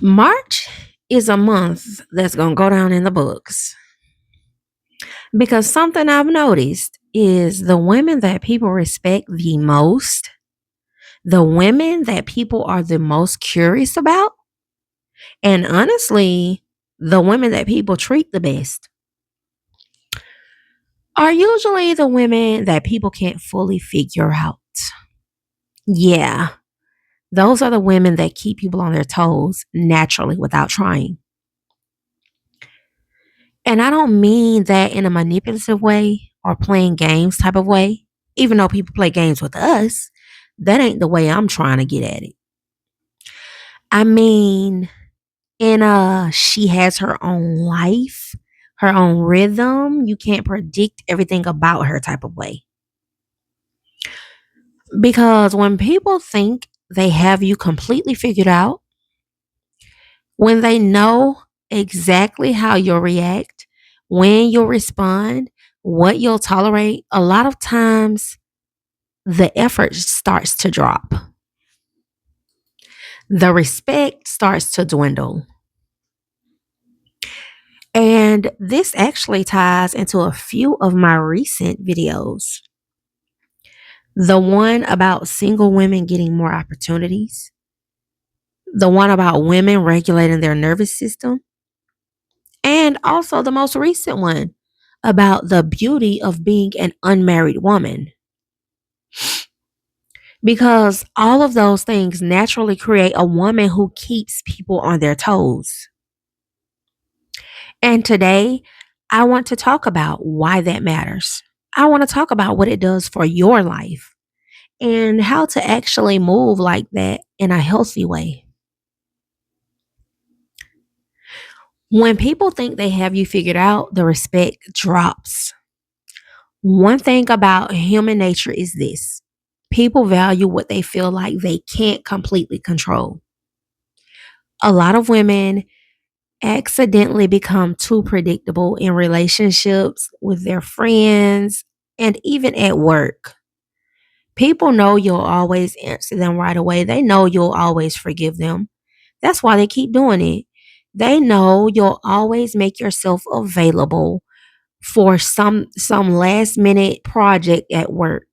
March is a month that's going to go down in the books because something I've noticed is the women that people respect the most, the women that people are the most curious about, and honestly, the women that people treat the best are usually the women that people can't fully figure out. Yeah, those are the women that keep people on their toes naturally without trying. And I don't mean that in a manipulative way or playing games type of way. Even though people play games with us, that ain't the way I'm trying to get at it. I mean, in a she has her own life, her own rhythm. You can't predict everything about her type of way. Because when people think they have you completely figured out, when they know exactly how you'll react, when you'll respond, what you'll tolerate, a lot of times the effort starts to drop. The respect starts to dwindle. And this actually ties into a few of my recent videos. The one about single women getting more opportunities, the one about women regulating their nervous system, and also the most recent one about the beauty of being an unmarried woman. Because all of those things naturally create a woman who keeps people on their toes. And today, I want to talk about why that matters. I want to talk about what it does for your life and how to actually move like that in a healthy way. When people think they have you figured out, the respect drops. One thing about human nature is this: people value what they feel like they can't completely control. A lot of women accidentally become too predictable in relationships with their friends and even at work. People know you'll always answer them right away. They know you'll always forgive them. That's why they keep doing it. They know you'll always make yourself available for some last minute project at work.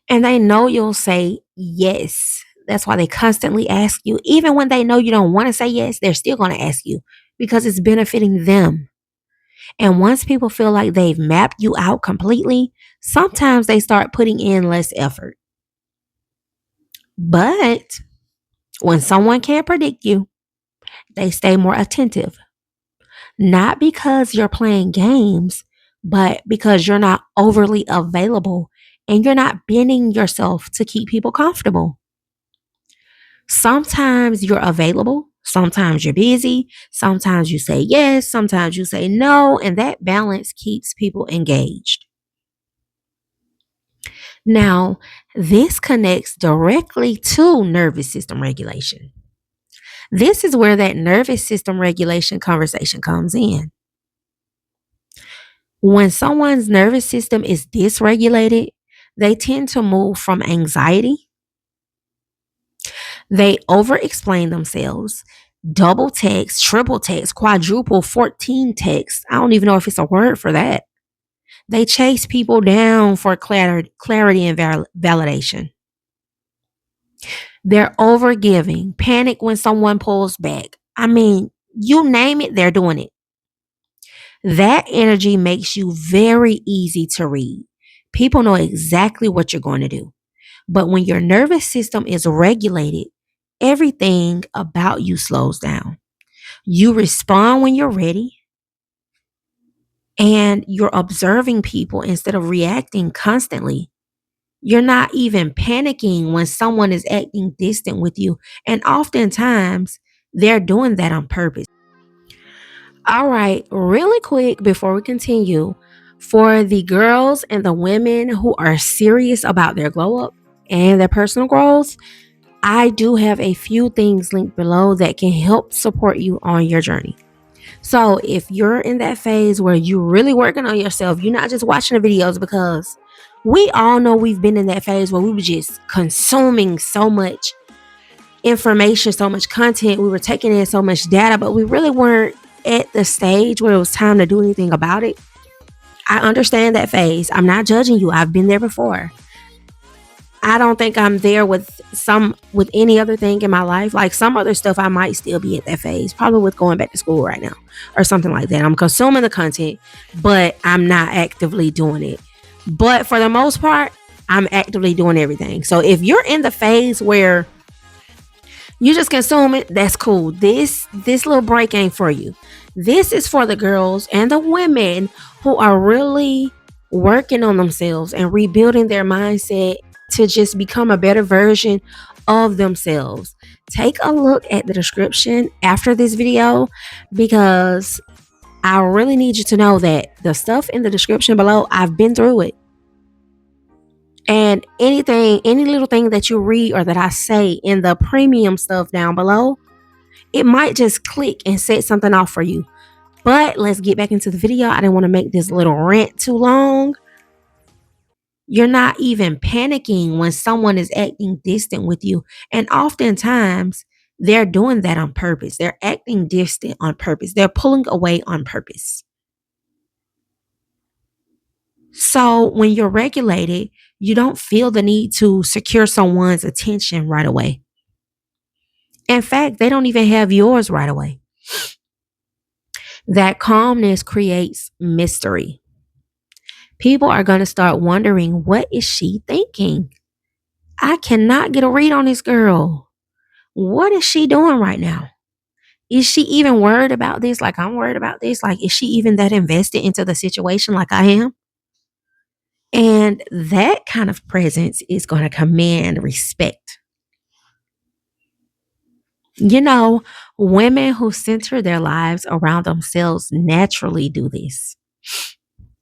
And they know you'll say yes. That's why they constantly ask you. Even when they know you don't want to say yes, they're still going to ask you because it's benefiting them. And once people feel like they've mapped you out completely, sometimes they start putting in less effort. But when someone can't predict you, they stay more attentive. Not because you're playing games, but because you're not overly available and you're not bending yourself to keep people comfortable. Sometimes you're available, sometimes you're busy, sometimes you say yes, sometimes you say no, and that balance keeps people engaged. Now, this connects directly to nervous system regulation. This is where that nervous system regulation conversation comes in. When someone's nervous system is dysregulated, they tend to move from anxiety. They over explain themselves, double text, triple text, quadruple, 14 text. I don't even know if it's a word for that. They chase people down for clarity and validation. They're over giving, panic when someone pulls back. I mean, you name it, they're doing it. That energy makes you very easy to read. People know exactly what you're going to do. But when your nervous system is regulated, everything about you slows down. You respond when you're ready and you're observing people instead of reacting constantly. You're not even panicking when someone is acting distant with you. And oftentimes, they're doing that on purpose. All right, really quick before we continue, for the girls and the women who are serious about their glow up and their personal growth, I do have a few things linked below that can help support you on your journey. So, if you're in that phase where you're really working on yourself, you're not just watching the videos, because we all know we've been in that phase where we were just consuming so much. information, so much content. We were taking in so much data, but we really weren't at the stage where it was time to do anything about it. I understand that phase. I'm not judging you. I've been there before. I don't think I'm there with any other thing in my life. Like some other stuff, I might still be at that phase, probably with going back to school right now or something like that. I'm consuming the content, but I'm not actively doing it. But for the most part, I'm actively doing everything. So if you're in the phase where you just consume it, that's cool. This little break ain't for you. This is for the girls and the women who are really working on themselves and rebuilding their mindset to just become a better version of themselves. Take a look at the description after this video because I really need you to know that the stuff in the description below, I've been through it. And any little thing that you read or that I say in the premium stuff down below, it might just click and set something off for you. But let's get back into the video. I didn't want to make this little rant too long. You're not even panicking when someone is acting distant with you. And oftentimes, they're doing that on purpose. They're acting distant on purpose. They're pulling away on purpose. So when you're regulated, you don't feel the need to secure someone's attention right away. In fact, they don't even have yours right away. That calmness creates mystery. People are going to start wondering, what is she thinking? I cannot get a read on this girl. What is she doing right now? Is she even worried about this like I'm worried about this? Like, is she even that invested into the situation like I am? And that kind of presence is going to command respect. You know, women who center their lives around themselves naturally do this.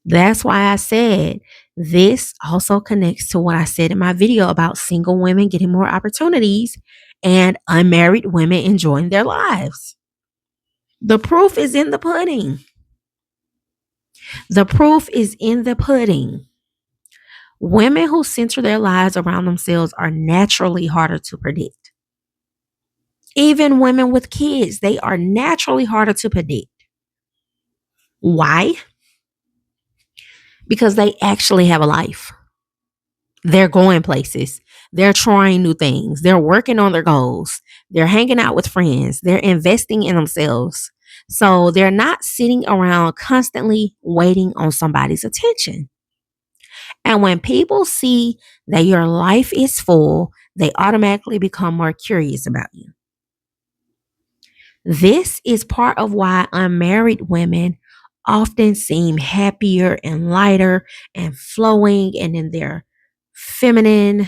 That's why I said this also connects to what I said in my video about single women getting more opportunities and unmarried women enjoying their lives. The proof is in the pudding. The proof is in the pudding. Women who center their lives around themselves are naturally harder to predict. Even women with kids, they are naturally harder to predict. Why? Because they actually have a life. They're going places. They're trying new things. They're working on their goals. They're hanging out with friends. They're investing in themselves. So they're not sitting around constantly waiting on somebody's attention. And when people see that your life is full, they automatically become more curious about you. This is part of why unmarried women often seem happier and lighter and flowing and in their feminine.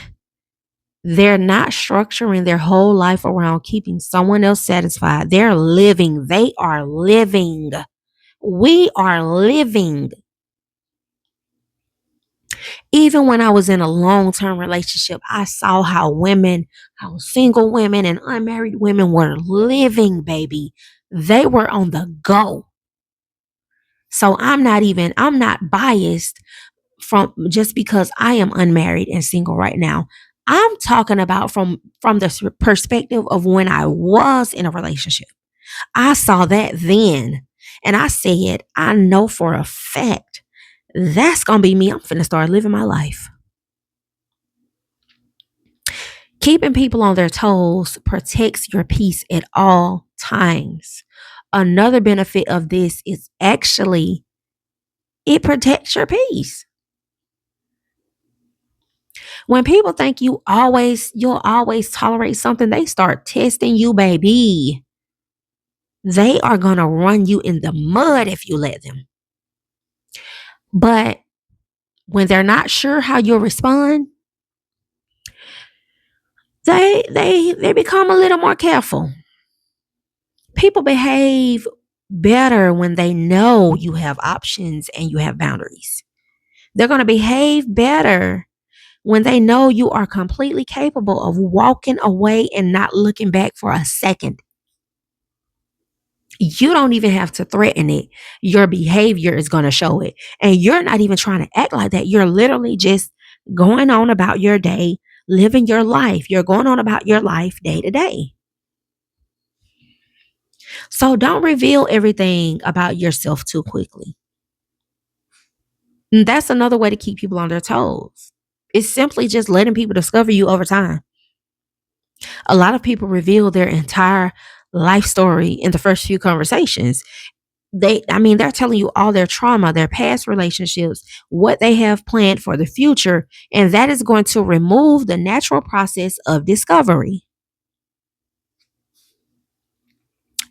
They're not structuring their whole life around keeping someone else satisfied. They're living. They are living. We are living. Even when I was in a long-term relationship, I saw how single women and unmarried women were living, baby. They were on the go. So I'm not biased from just because I am unmarried and single right now. I'm talking about from the perspective of when I was in a relationship. I saw that then, and I said, I know for a fact that's gonna be me. I'm finna start living my life. Keeping people on their toes protects your peace at all times. Another benefit of this is actually it protects your peace. When people think you'll always tolerate something, they start testing you, baby. They are going to run you in the mud if you let them. But when they're not sure how you'll respond, they become a little more careful. People behave better when they know you have options and you have boundaries. They're going to behave better when they know you are completely capable of walking away and not looking back for a second. You don't even have to threaten it. Your behavior is going to show it. And you're not even trying to act like that. You're literally just going on about your day, living your life. You're going on about your life day to day. So don't reveal everything about yourself too quickly. And that's another way to keep people on their toes. It's simply just letting people discover you over time. A lot of people reveal their entire life story in the first few conversations. They're telling you all their trauma, their past relationships, what they have planned for the future, and that is going to remove the natural process of discovery.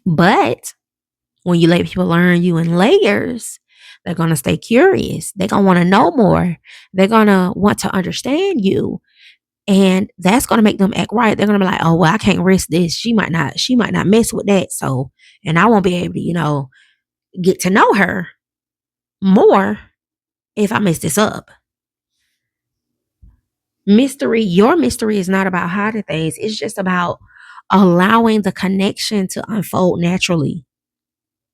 But when you let people learn you in layers, they're going to stay curious. They're going to want to know more. They're going to want to understand you. And that's going to make them act right. They're going to be like, oh, well, I can't risk this. She might not mess with that. So, and I won't be able to, get to know her more if I mess this up. Your mystery is not about hiding things. It's just about allowing the connection to unfold naturally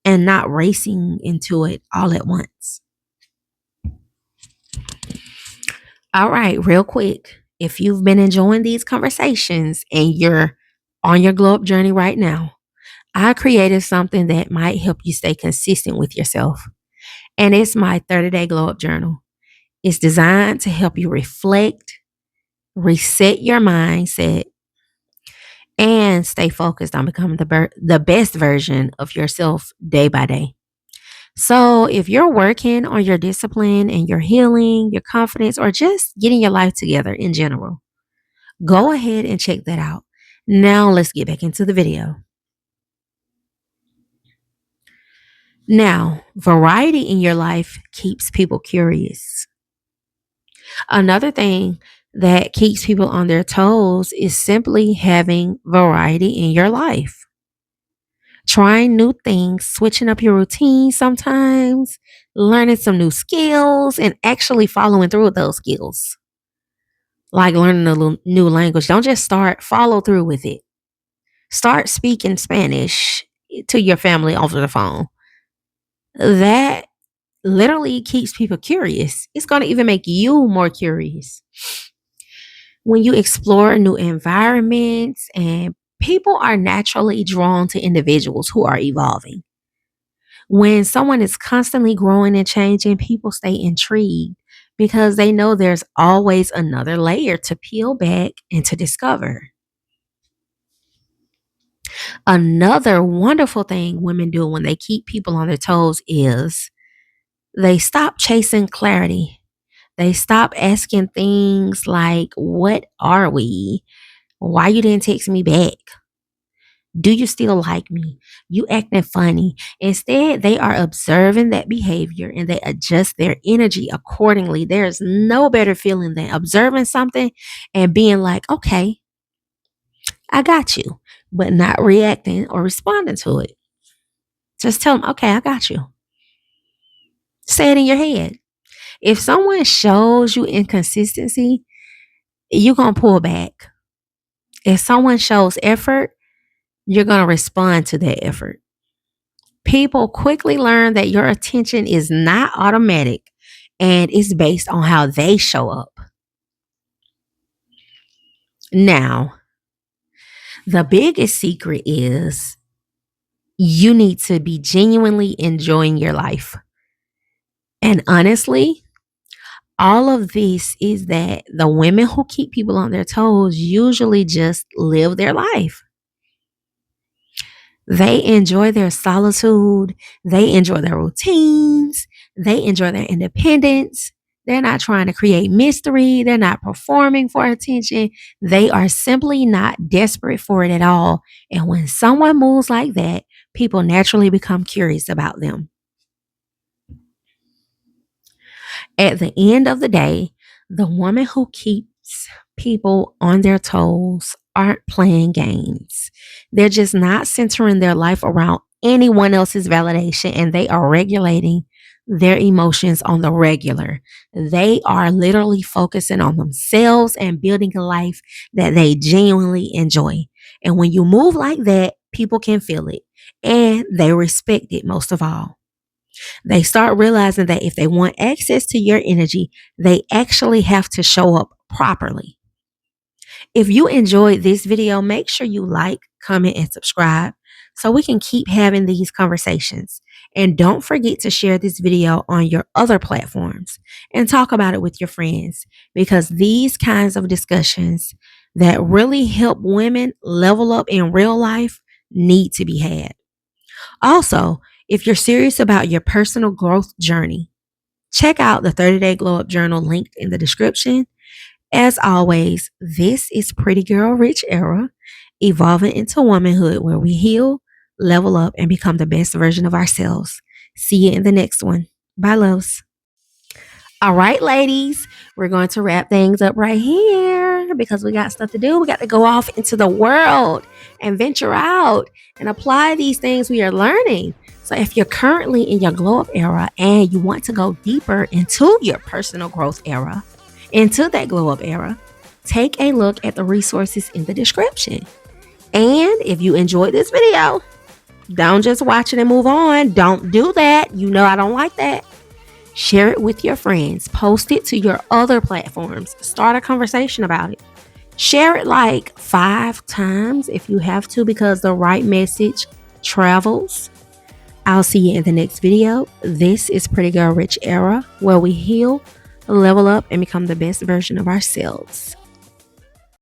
and not racing into it all at once. All right, real quick. If you've been enjoying these conversations and you're on your glow up journey right now, I created something that might help you stay consistent with yourself. And it's my 30-day glow up journal. It's designed to help you reflect, reset your mindset, and stay focused on becoming the best version of yourself day by day. So, if you're working on your discipline and your healing, your confidence, or just getting your life together in general, go ahead and check that out. Now, let's get back into the video. Now, variety in your life keeps people curious. Another thing that keeps people on their toes is simply having variety in your life. Trying new things, switching up your routine sometimes, learning some new skills, and actually following through with those skills. Like learning a new language. Don't just start, follow through with it. Start speaking Spanish to your family over the phone. That literally keeps people curious. It's going to even make you more curious. When you explore new environments, and people are naturally drawn to individuals who are evolving. When someone is constantly growing and changing, people stay intrigued because they know there's always another layer to peel back and to discover. Another wonderful thing women do when they keep people on their toes is they stop chasing clarity. They stop asking things like, what are we? Why you didn't text me back? Do you still like me? You acting funny. Instead, they are observing that behavior and they adjust their energy accordingly. There's no better feeling than observing something and being like, okay, I got you, but not reacting or responding to it. Just tell them, okay, I got you. Say it in your head. If someone shows you inconsistency, you're going to pull back. If someone shows effort, you're going to respond to that effort. People quickly learn that your attention is not automatic and it's based on how they show up. Now, the biggest secret is you need to be genuinely enjoying your life. And honestly, all of this is that the women who keep people on their toes usually just live their life. They enjoy their solitude. They enjoy their routines. They enjoy their independence. They're not trying to create mystery. They're not performing for attention. They are simply not desperate for it at all. And when someone moves like that, people naturally become curious about them. At the end of the day, the woman who keeps people on their toes aren't playing games. They're just not centering their life around anyone else's validation and they are regulating their emotions on the regular. They are literally focusing on themselves and building a life that they genuinely enjoy. And when you move like that, people can feel it and they respect it most of all. They start realizing that if they want access to your energy, they actually have to show up properly. If you enjoyed this video, make sure you like, comment, and subscribe so we can keep having these conversations. And don't forget to share this video on your other platforms and talk about it with your friends, because these kinds of discussions that really help women level up in real life need to be had. Also, if you're serious about your personal growth journey, check out the 30-day Glow Up Journal linked in the description. As always, this is Pretty Girl Rich Era, evolving into womanhood where we heal, level up, and become the best version of ourselves. See you in the next one. Bye, loves. All right, ladies, we're going to wrap things up right here because we got stuff to do. We got to go off into the world and venture out and apply these things we are learning. So, if you're currently in your glow up era and you want to go deeper into your personal growth era, into that glow up era, take a look at the resources in the description. And if you enjoyed this video, don't just watch it and move on. Don't do that. You know I don't like that. Share it with your friends. Post it to your other platforms. Start a conversation about it. Share it like 5 times if you have to, because the right message travels. I'll see you in the next video. This is Pretty Girl Rich Era, where we heal, level up, and become the best version of ourselves.